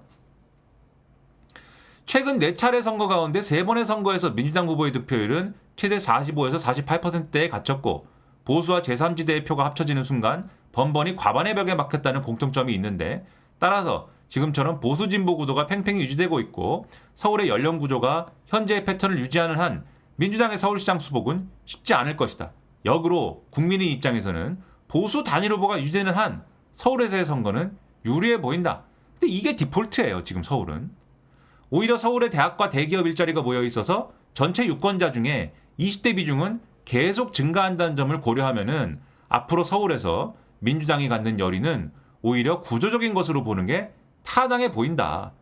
최근 4차례 선거 가운데 3번의 선거에서 민주당 후보의 득표율은 최대 45에서 48%대에 갇혔고 보수와 제3지대의 표가 합쳐지는 순간 번번이 과반의 벽에 막혔다는 공통점이 있는데 따라서 지금처럼 보수 진보 구도가 팽팽히 유지되고 있고 서울의 연령 구조가 현재의 패턴을 유지하는 한 민주당의 서울시장 수복은 쉽지 않을 것이다. 역으로 국민의 입장에서는 보수 단일 후보가 유지되는 한 서울에서의 선거는 유리해 보인다. 근데 이게 디폴트예요. 지금 서울은. 오히려 서울의 대학과 대기업 일자리가 모여 있어서 전체 유권자 중에 20대 비중은 계속 증가한다는 점을 고려하면은 앞으로 서울에서 민주당이 갖는 열의는 오히려 구조적인 것으로 보는 게 타당해 보인다.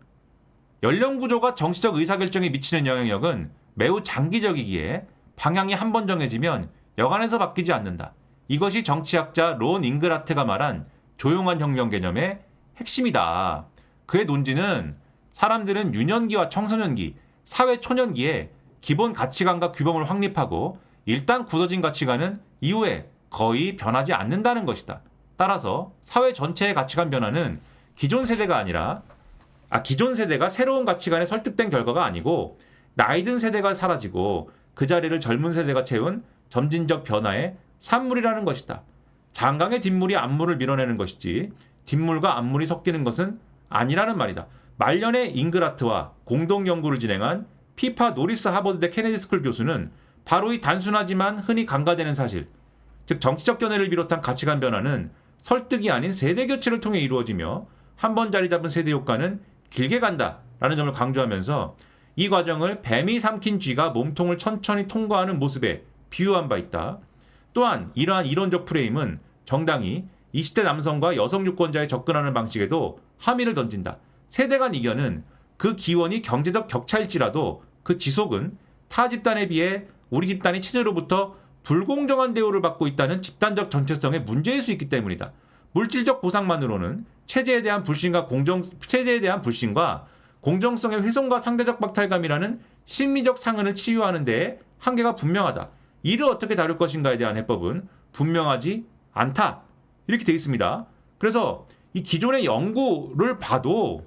연령 구조가 정치적 의사결정에 미치는 영향력은 매우 장기적이기에 방향이 한 번 정해지면 여간해서 바뀌지 않는다. 이것이 정치학자 론 잉그라트가 말한 조용한 혁명 개념의 핵심이다. 그의 논지는 사람들은 유년기와 청소년기, 사회 초년기에 기본 가치관과 규범을 확립하고 일단 굳어진 가치관은 이후에 거의 변하지 않는다는 것이다. 따라서 사회 전체의 가치관 변화는 기존 세대가 새로운 가치관에 설득된 결과가 아니고 나이든 세대가 사라지고 그 자리를 젊은 세대가 채운 점진적 변화의 산물이라는 것이다. 장강의 뒷물이 앞물을 밀어내는 것이지 뒷물과 앞물이 섞이는 것은 아니라는 말이다. 말년에 잉그라트와 공동 연구를 진행한 피파 노리스 하버드대 케네디 스쿨 교수는 바로 이 단순하지만 흔히 간과되는 사실, 즉 정치적 견해를 비롯한 가치관 변화는 설득이 아닌 세대 교체를 통해 이루어지며 한 번 자리 잡은 세대 효과는 길게 간다라는 점을 강조하면서 이 과정을 뱀이 삼킨 쥐가 몸통을 천천히 통과하는 모습에 비유한 바 있다. 또한 이러한 이론적 프레임은 정당이 20대 남성과 여성 유권자에 접근하는 방식에도 함의를 던진다. 세대 간 이견은 그 기원이 경제적 격차일지라도 그 지속은 타 집단에 비해 우리 집단이 체제로부터 불공정한 대우를 받고 있다는 집단적 전체성의 문제일 수 있기 때문이다. 물질적 보상만으로는 체제에 대한 불신과 공정성의 훼손과 상대적 박탈감이라는 심리적 상흔을 치유하는 데에 한계가 분명하다. 이를 어떻게 다룰 것인가에 대한 해법은 분명하지 않다. 이렇게 되어 있습니다. 그래서 이 기존의 연구를 봐도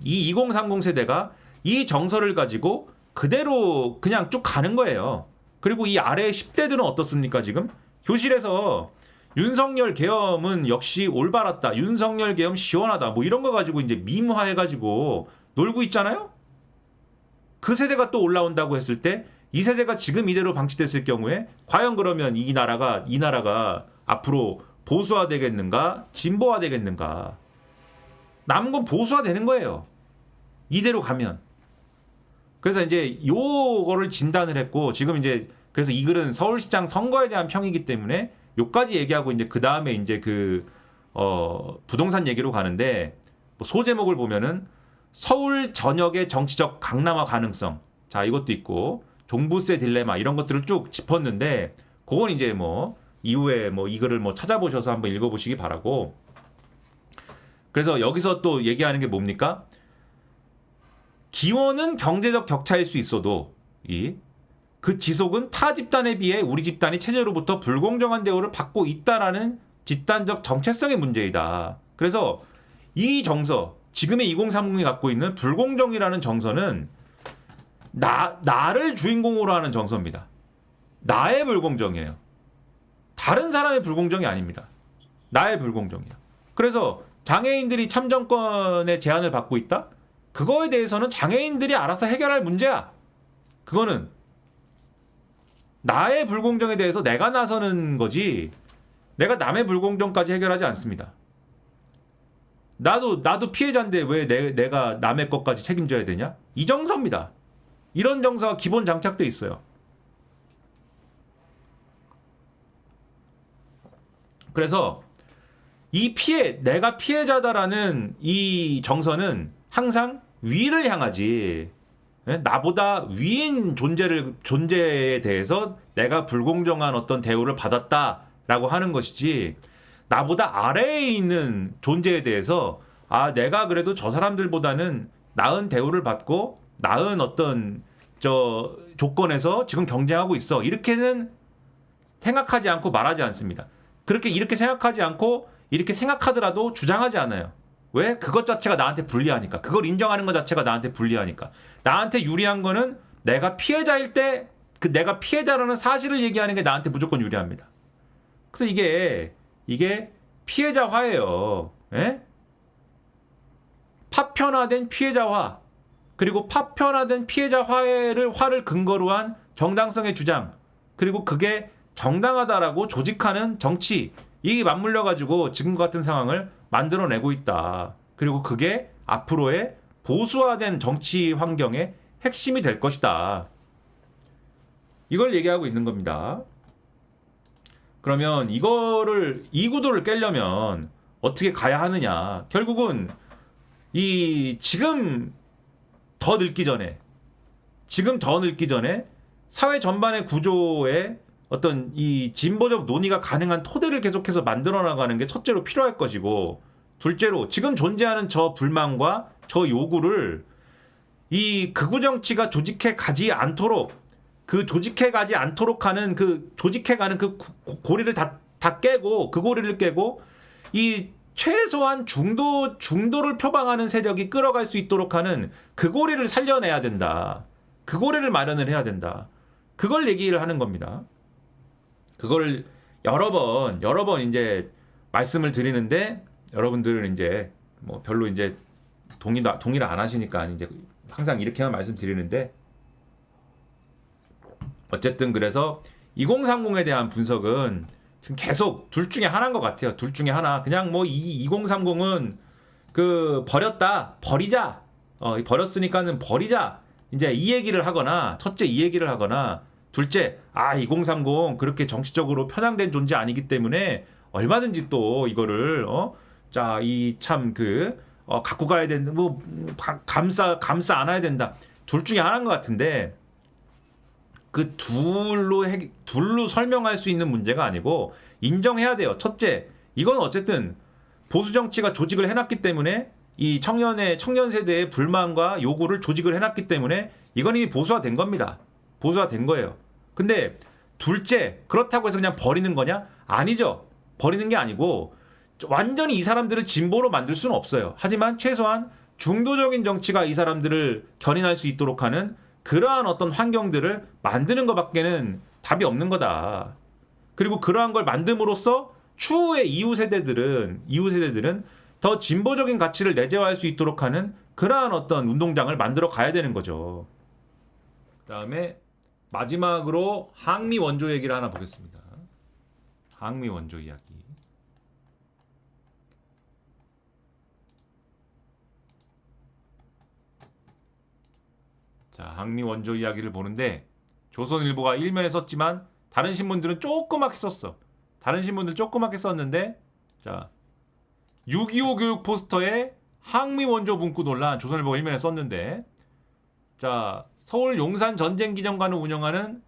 이 2030 세대가 이 정서를 가지고 그대로 그냥 쭉 가는 거예요. 그리고 이 아래 10대들은 어떻습니까? 지금 교실에서 윤석열 계엄은 역시 올바랐다. 윤석열 계엄 시원하다. 뭐 이런 거 가지고 이제 밈화해가지고 놀고 있잖아요. 그 세대가 또 올라온다고 했을 때 이 세대가 지금 이대로 방치됐을 경우에 과연 그러면 이 나라가 앞으로 보수화 되겠는가? 진보화 되겠는가? 남은 건 보수화 되는 거예요. 이대로 가면. 그래서 이제 요거를 진단을 했고 지금 이제 그래서 이 글은 서울시장 선거에 대한 평이기 때문에 요까지 얘기하고 이제 그 다음에 이제 부동산 얘기로 가는데 뭐 소제목을 보면은 서울 전역의 정치적 강남화 가능성. 자, 이것도 있고 종부세 딜레마 이런 것들을 쭉 짚었는데 그건 이제 뭐 이후에 뭐 이 글을 뭐 찾아보셔서 한번 읽어보시기 바라고. 그래서 여기서 또 얘기하는 게 뭡니까? 기원은 경제적 격차일 수 있어도 그 지속은 타 집단에 비해 우리 집단이 체제로부터 불공정한 대우를 받고 있다라는 집단적 정체성의 문제이다. 그래서 이 정서, 지금의 2030이 갖고 있는 불공정이라는 정서는 나를 주인공으로 하는 정서입니다. 나의 불공정이에요. 다른 사람의 불공정이 아닙니다. 나의 불공정이에요. 그래서 장애인들이 참정권의 제한을 받고 있다? 그거에 대해서는 장애인들이 알아서 해결할 문제야. 그거는 나의 불공정에 대해서 내가 나서는 거지 내가 남의 불공정까지 해결하지 않습니다. 나도 피해자인데 왜 내가 남의 것까지 책임져야 되냐? 이 정서입니다. 이런 정서가 기본 장착돼 있어요. 그래서 내가 피해자다라는 이 정서는 항상 위를 향하지, 나보다 위인 존재에 대해서 내가 불공정한 어떤 대우를 받았다라고 하는 것이지, 나보다 아래에 있는 존재에 대해서 내가 그래도 저 사람들보다는 나은 대우를 받고 나은 어떤 조건에서 지금 경쟁하고 있어, 이렇게는 생각하지 않고 말하지 않습니다. 이렇게 생각하지 않고 이렇게 생각하더라도 주장하지 않아요. 왜? 그것 자체가 나한테 불리하니까. 그걸 인정하는 것 자체가 나한테 불리하니까. 나한테 유리한 거는 내가 피해자일 때 그 내가 피해자라는 사실을 얘기하는 게 나한테 무조건 유리합니다. 그래서 이게 피해자화예요. 예? 파편화된 피해자화, 그리고 파편화된 화를 근거로 한 정당성의 주장, 그리고 그게 정당하다라고 조직하는 정치, 이게 맞물려 가지고 지금과 같은 상황을 만들어내고 있다. 그리고 그게 앞으로의 보수화된 정치 환경의 핵심이 될 것이다. 이걸 얘기하고 있는 겁니다. 그러면 이 구도를 깨려면 어떻게 가야 하느냐? 결국은 지금 더 늙기 전에 사회 전반의 구조에 어떤 이 진보적 논의가 가능한 토대를 계속해서 만들어 나가는 게 첫째로 필요할 것이고, 둘째로 지금 존재하는 저 불만과 저 요구를 이 극우 정치가 조직해 가지 않도록 하는 조직해가는 그 고리를 다 깨고, 그 고리를 깨고 이 최소한 중도를 표방하는 세력이 끌어갈 수 있도록 하는 그 고리를 살려내야 된다. 그 고리를 마련을 해야 된다. 그걸 얘기를 하는 겁니다. 그걸 여러 번 이제 말씀을 드리는데, 여러분들은 이제 뭐 별로 이제 동의를 안 하시니까 이제 항상 이렇게만 말씀드리는데, 어쨌든 그래서 2030에 대한 분석은 지금 계속 둘 중에 하나인 것 같아요. 둘 중에 하나. 그냥 뭐 2030은 버리자. 버렸으니까는 버리자. 이제 이 얘기를 하거나, 첫째 이 얘기를 하거나, 둘째 2030 그렇게 정치적으로 편향된 존재 아니기 때문에 얼마든지 또 이거를 갖고 가야 된다. 뭐 감싸 안아야 된다. 둘 중에 하나인 것 같은데, 그 둘로 설명할 수 있는 문제가 아니고 인정해야 돼요. 첫째, 이건 어쨌든 보수 정치가 조직을 해놨기 때문에, 이 청년 세대의 불만과 요구를 조직을 해놨기 때문에 이건 이미 보수화된 겁니다. 보수화된 거예요. 근데 둘째, 그렇다고 해서 그냥 버리는 거냐? 아니죠. 버리는 게 아니고 완전히 이 사람들을 진보로 만들 수는 없어요. 하지만 최소한 중도적인 정치가 이 사람들을 견인할 수 있도록 하는 그러한 어떤 환경들을 만드는 것밖에는 답이 없는 거다. 그리고 그러한 걸 만듦으로써 추후의 이후 세대들은 더 진보적인 가치를 내재화할 수 있도록 하는 그러한 어떤 운동장을 만들어 가야 되는 거죠. 그다음에 마지막으로 항미 원조 얘기를 하나 보겠습니다. 항미 원조 이야기. 자, 항미 원조 이야기를 보는데, 조선일보가 일면에 썼지만 다른 신문들은 조그맣게 썼어. 다른 신문들 조그맣게 썼는데, 자, 6.25 교육 포스터에 항미 원조 문구 논란, 조선일보가 일면에 썼는데, 자, 서울 용산 전쟁기념관을 운영하는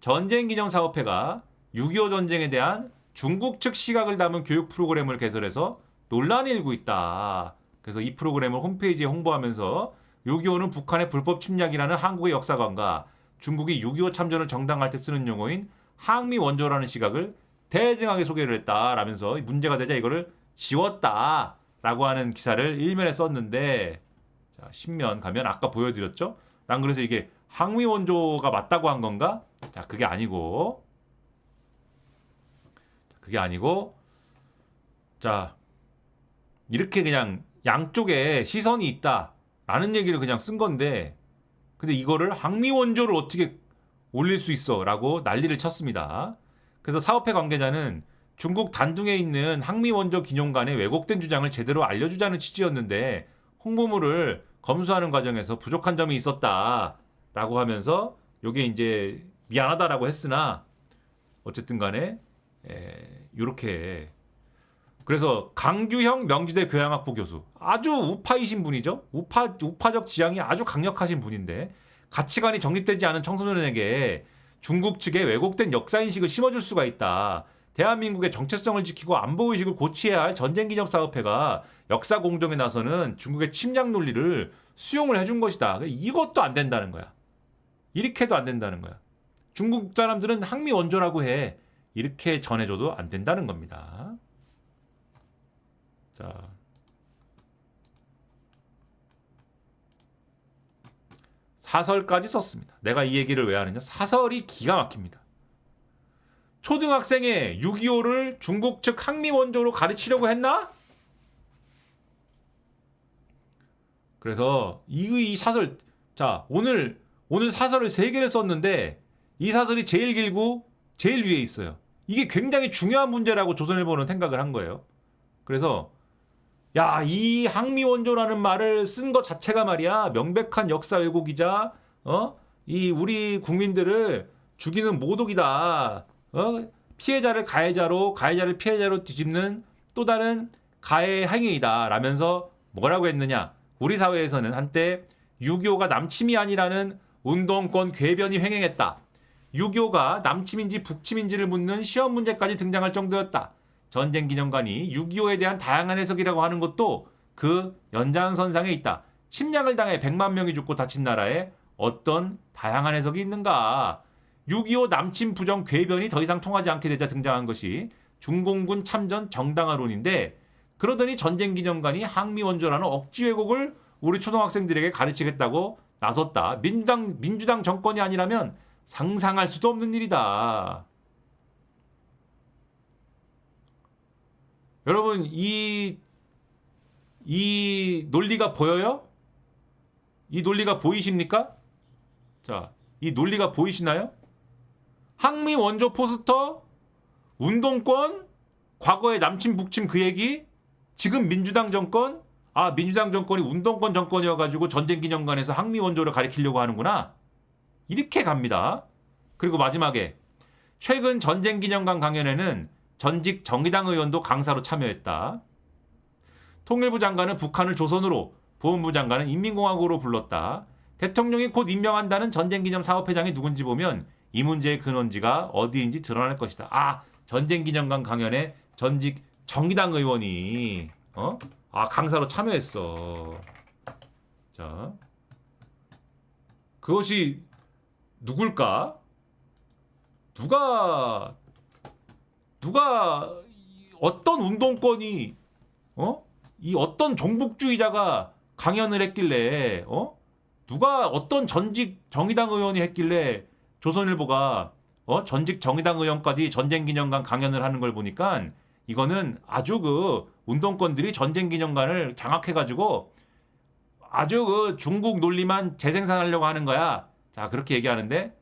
전쟁기념사업회가 6.25 전쟁에 대한 중국 측 시각을 담은 교육 프로그램을 개설해서 논란이 일고 있다. 그래서 이 프로그램을 홈페이지에 홍보하면서 6.25는 북한의 불법 침략이라는 한국의 역사관과 중국이 6.25 참전을 정당할 때 쓰는 용어인 항미 원조라는 시각을 대등하게 소개를 했다라면서 문제가 되자 이거를 지웠다라고 하는 기사를 일면에 썼는데, 자, 신면 가면 아까 보여드렸죠? 난 그래서 이게 항미 원조가 맞다고 한 건가? 자, 그게 아니고, 자, 이렇게 그냥 양쪽에 시선이 있다라는 얘기를 그냥 쓴 건데, 근데 이거를 항미 원조를 어떻게 올릴 수 있어라고 난리를 쳤습니다. 그래서 사업회 관계자는 중국 단둥에 있는 항미 원조 기념관의 왜곡된 주장을 제대로 알려주자는 취지였는데 홍보물을 검수하는 과정에서 부족한 점이 있었다라고 하면서 요게 이제 미안하다라고 했으나, 어쨌든 간에 요렇게, 그래서 강규형 명지대 교양학부 교수, 아주 우파이신 분이죠. 우파적 지향이 아주 강력하신 분인데, 가치관이 정립되지 않은 청소년에게 중국 측의 왜곡된 역사인식을 심어줄 수가 있다. 대한민국의 정체성을 지키고 안보의식을 고취해야 할 전쟁기념사업회가 역사 공정에 나서는 중국의 침략 논리를 수용을 해준 것이다. 이것도 안 된다는 거야. 이렇게 해도 안 된다는 거야. 중국 사람들은 항미 원조라고 해. 이렇게 전해줘도 안 된다는 겁니다. 자, 사설까지 썼습니다. 내가 이 얘기를 왜 하느냐? 사설이 기가 막힙니다. 초등학생의 6.25를 중국 측 항미 원조로 가르치려고 했나? 그래서 이 사설, 자, 오늘 사설을 3개를 썼는데 이 사설이 제일 길고 제일 위에 있어요. 이게 굉장히 중요한 문제라고 조선일보는 생각을 한 거예요. 그래서 야, 이 항미 원조라는 말을 쓴 것 자체가 말이야, 명백한 역사 왜곡이자 이 우리 국민들을 죽이는 모독이다. 피해자를 가해자로, 가해자를 피해자로 뒤집는 또 다른 가해 행위이다 라면서 뭐라고 했느냐? 우리 사회에서는 한때 6.25가 남침이 아니라는 운동권 궤변이 횡행했다. 6.25가 남침인지 북침인지를 묻는 시험 문제까지 등장할 정도였다. 전쟁기념관이 6.25에 대한 다양한 해석이라고 하는 것도 그 연장선상에 있다. 침략을 당해 100만 명이 죽고 다친 나라에 어떤 다양한 해석이 있는가? 6.25 남침 부정 궤변이 더 이상 통하지 않게 되자 등장한 것이 중공군 참전 정당화론인데, 그러더니 전쟁기념관이 항미원조라는 억지 왜곡을 우리 초등학생들에게 가르치겠다고 나섰다. 민주당 정권이 아니라면 상상할 수도 없는 일이다. 여러분, 이 논리가 보여요? 이 논리가 보이십니까? 자, 이 논리가 보이시나요? 항미 원조 포스터, 운동권, 과거의 남침 북침 그 얘기, 지금 민주당 정권, 민주당 정권이 운동권 정권이어가지고 전쟁기념관에서 항미 원조를 가리키려고 하는구나. 이렇게 갑니다. 그리고 마지막에 최근 전쟁기념관 강연에는 전직 정의당 의원도 강사로 참여했다. 통일부 장관은 북한을 조선으로, 보훈부 장관은 인민공화국으로 불렀다. 대통령이 곧 임명한다는 전쟁기념 사업회장이 누군지 보면 이 문제의 근원지가 어디인지 드러날 것이다. 전쟁기념관 강연에 전직 정의당 의원이 강사로 참여했어. 자, 그것이 누굴까? 누가 어떤 운동권이 이 어떤 종북주의자가 강연을 했길래 누가 어떤 전직 정의당 의원이 했길래 조선일보가 전직 정의당 의원까지 전쟁기념관 강연을 하는 걸 보니까 이거는 아주 그 운동권들이 전쟁기념관을 장악해가지고 아주 그 중국 논리만 재생산하려고 하는 거야. 자, 그렇게 얘기하는데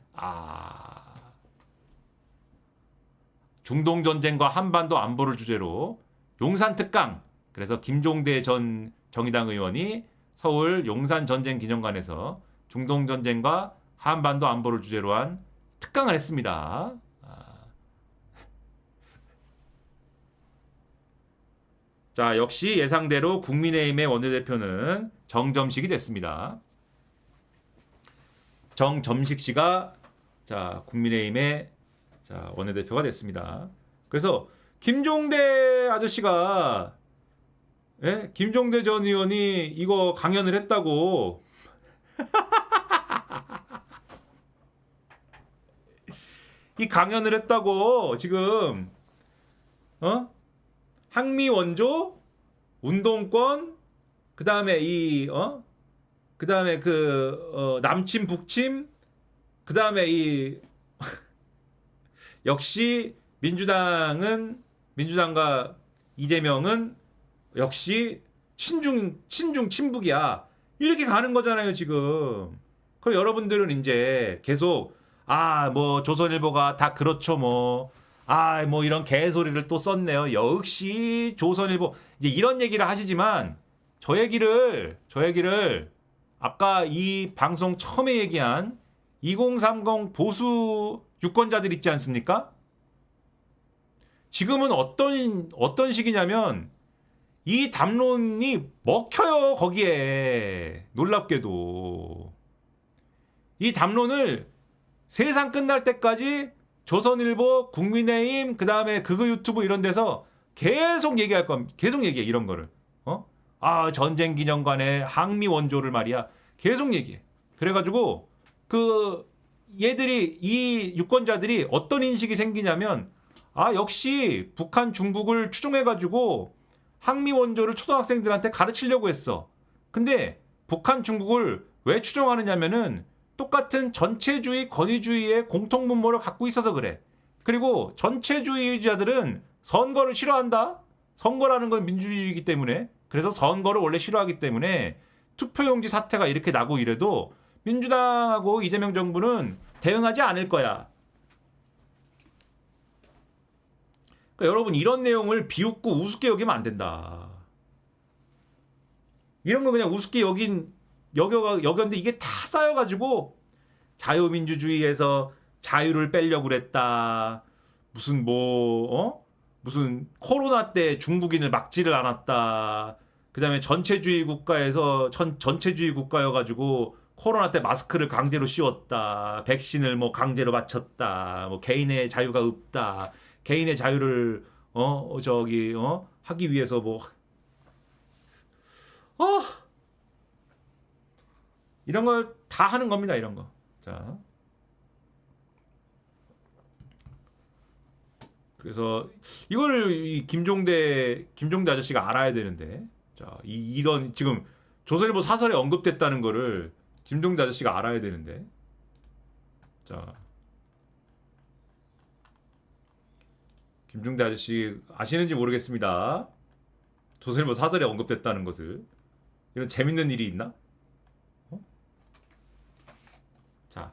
중동 전쟁과 한반도 안보를 주제로 용산 특강, 그래서 김종대 전 정의당 의원이 서울 용산 전쟁 기념관에서 중동 전쟁과 한반도 안보를 주제로 한 특강을 했습니다. 자, 역시 예상대로 국민의힘의 원내대표는 정점식이 됐습니다. 정점식 씨가 국민의힘의 원내대표가 됐습니다. 그래서 김종대 아저씨가 김종대 전 의원이 이거 강연을 했다고 이 강연을 했다고 지금 항미 원조, 운동권, 그다음에 그다음에 남침 북침, 그다음에 역시 민주당과 이재명은 역시 친중 친북이야. 이렇게 가는 거잖아요, 지금. 그럼 여러분들은 이제 계속 뭐 조선일보가 다 그렇죠, 뭐 이런 개소리를 또 썼네요. 역시 조선일보, 이제 이런 얘기를 하시지만 저 얘기를 아까 이 방송 처음에 얘기한 2030 보수 유권자들 있지 않습니까? 지금은 어떤 식이냐면 이 담론이 먹혀요, 거기에. 놀랍게도 이 담론을 세상 끝날 때까지 조선일보, 국민의힘, 그 다음에 그거 유튜브 이런 데서 계속 얘기할 겁니다. 계속 얘기해, 이런 거를. 전쟁기념관의 항미 원조를 말이야. 계속 얘기해. 그래가지고 얘들이, 이 유권자들이 어떤 인식이 생기냐면 역시 북한, 중국을 추종해가지고 항미 원조를 초등학생들한테 가르치려고 했어. 근데 북한, 중국을 왜 추종하느냐면은 똑같은 전체주의 권위주의의 공통 분모를 갖고 있어서 그래. 그리고 전체주의자들은 선거를 싫어한다. 선거라는 건 민주주의이기 때문에, 그래서 선거를 원래 싫어하기 때문에 투표용지 사태가 이렇게 나고 이래도 민주당하고 이재명 정부는 대응하지 않을 거야. 그러니까 여러분, 이런 내용을 비웃고 우습게 여기면 안 된다. 이런 거 그냥 우습게 여겼는데 이게 다 쌓여가지고 자유민주주의에서 자유를 빼려고 그랬다. 무슨 무슨 코로나 때 중국인을 막지를 않았다. 그다음에 전체주의 국가에서 전체주의 국가여가지고 코로나 때 마스크를 강제로 씌웠다. 백신을 뭐 강제로 맞췄다. 뭐 개인의 자유가 없다. 개인의 자유를 하기 위해서 이런 걸 다 하는 겁니다. 이런 거. 자. 그래서 이걸 이 김종대 아저씨가 알아야 되는데. 자, 이런 지금 조선일보 사설에 언급됐다는 거를 김종대 아저씨가 알아야 되는데. 자. 김종대 아저씨 아시는지 모르겠습니다. 조선일보 사설에 언급됐다는 것을. 이런 재밌는 일이 있나? 자,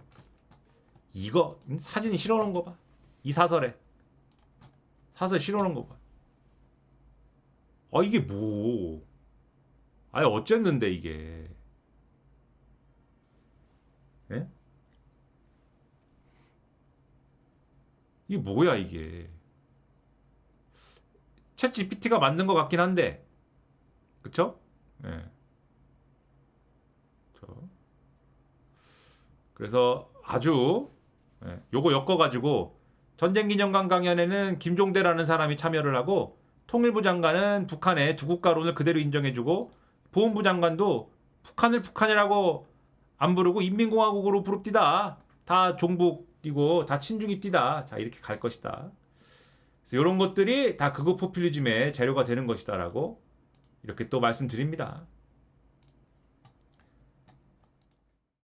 이거 사진 실어놓은 거 봐. 이 사설 실어놓은 거 봐. 이게 뭐? 아니 어쨌는데 이게? 예? 이게 뭐야 이게? 챗 GPT가 만든 것 같긴 한데, 그쵸? 예. 그래서 아주 요거 엮어가지고 전쟁기념관 강연에는 김종대라는 사람이 참여를 하고, 통일부 장관은 북한의 두 국가론을 그대로 인정해주고, 보훈부 장관도 북한을 북한이라고 안 부르고 인민공화국으로 부릅디다. 다 종북이고 다 친중입디다. 자, 이렇게 갈 것이다. 그래서 이런 것들이 다 극우 포퓰리즘의 재료가 되는 것이다라고 이렇게 또 말씀드립니다.